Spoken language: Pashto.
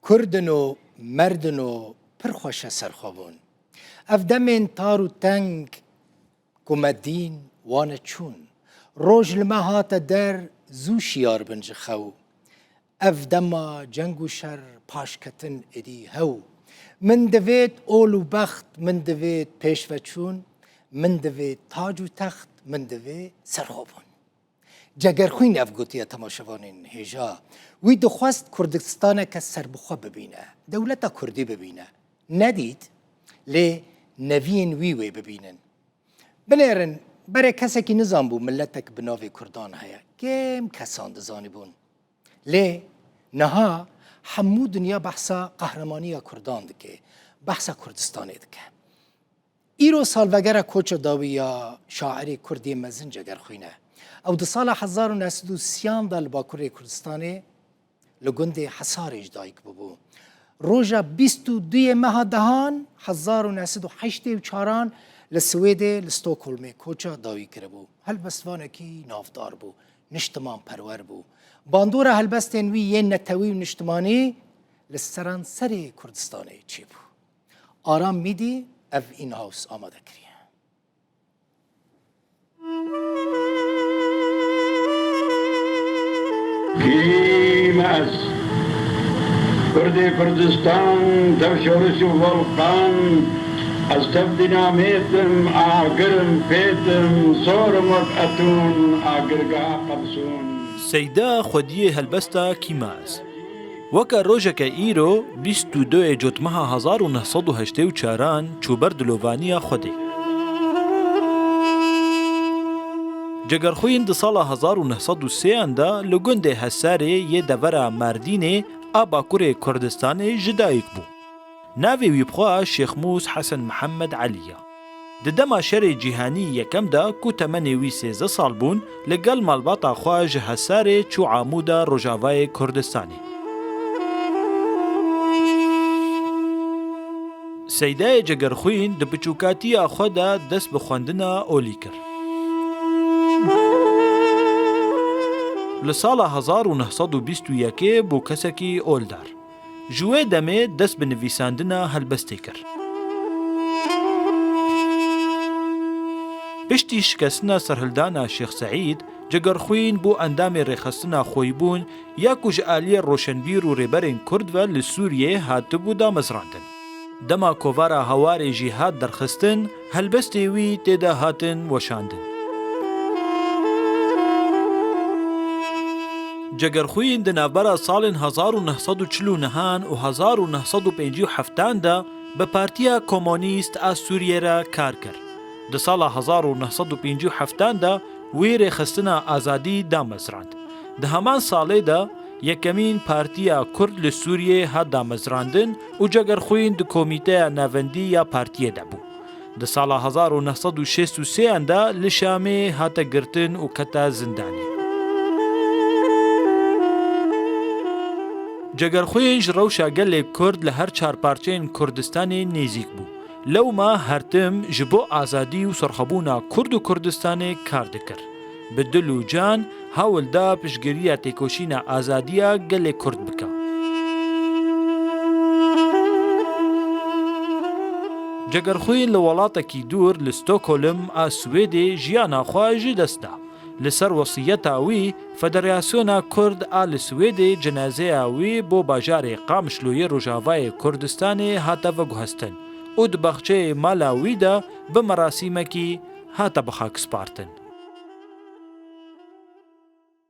کردن و مردن و پرخوش سرخوابون اف دمین تار و تنگ کمدین وان چون روج لمهات در زو شیار بنج خو اف دما جنگ و شر پاشکتن ادی هو من دوید اول و بخت من دوید پیش و چون من دوید تاج و تخت من دوید سرخوابون جگر خوین اف گوتیه تماشوانین هیجا وی دخواست کردستانه که سربخوا ببینه دولتا کردی ببینه ندید لی نوین وی ببینن بنیرن برای کسی که نظام بو ملتک بناوی کردان هیا کم کسان دزانی بون لی نها همو دنیا بحثا قهرمانی کردان دکه بحثا کردستانی دکه ایرو سالوگر کوچ داوی یا شاعری کردی مزن جگر خوینه او ده سال 1930 دل باکوری کردستانی لگند حصار اجدایک ببو روژا 22 ماه دهان 1984 لسوید لستوکولم کوچا داوی کرده بو هلبستوانه کی نافدار بو نشتمان پرور بو باندورا هلبستین وی یه نتوی نشتمانی لسران سری کردستانی چی بو آرام میدی اف این هاوس آماده کریه Kimas Kurdistan tavşorusu volkan az tebdinametim agırım petim sorumuk atun agırga qabsun سیدا خودی هلبستا کیماز وکا روژک ایرو 22 جوتمها 1984 چوبر دلووانیا خودی جگرخوین د سال 1903 دا لگند حساری یه دورا مردین آباکور کردستان جدایک بو ناوی ویبخوا شیخ موس حسن محمد علیه د دما شر جیهانی یکم دا کو تمنی وی 13 سال بون لگل مالباتا خوا جهسار چو عمودا روجاوای کردستانی سیدای جگرخوین د بچوکاتی خدا دست بخوندنا اولی کر لسال 1921 بو کسکی اولدار جوه دمه دست بنویساندنا هلبستی کر پشتی شکستنا سرهلدانا شیخ سعید جگرخوین بو اندام ریخستنا خویبون یا کج آلی روشنبیر و ریبرین کرد و لسوریه هاتبو دا مزراندن دما کووارا هوار جیهاد درخستن هلبستی وی تیدا هاتن وشاندن جگرخوین د نابرا سال 1949 و 1957 دا به پارتیا کمونیست از سوریه را کار کرد. د سال 1957 دا وی رخصتنا آزادی دا مزراند. د همان ساله دا یکمین پارتیا کرد لسوریه ها دا مزراندن و جگرخوین د کمیته نوندی یا پارتیه دا بو. د سال 1963 دا لشامه ها تا گرتن و کتا زندانی. جگرخوینج روشا گل کرد لهر چار پارچین کردستان نیزیک بو. لو ما هرتم جبو آزادی و سرخبونا کرد و کردستان کار دکر. بدل و جان هاول دا پشگریه تکوشینا آزادیا گل کرد بکا. جگرخوین لولاتا کی دور لستوکولم آ سویدی جیانا خواهی دستا. لسر وصیت آوی فدراسیون کرد آل سوید جنازه آوی بو باجار قامشلوی روجاوای کردستان هاتا و گوهستن او د بخچه مال آوی دا به مراسیمه کی هاتا بخاک سپارتن.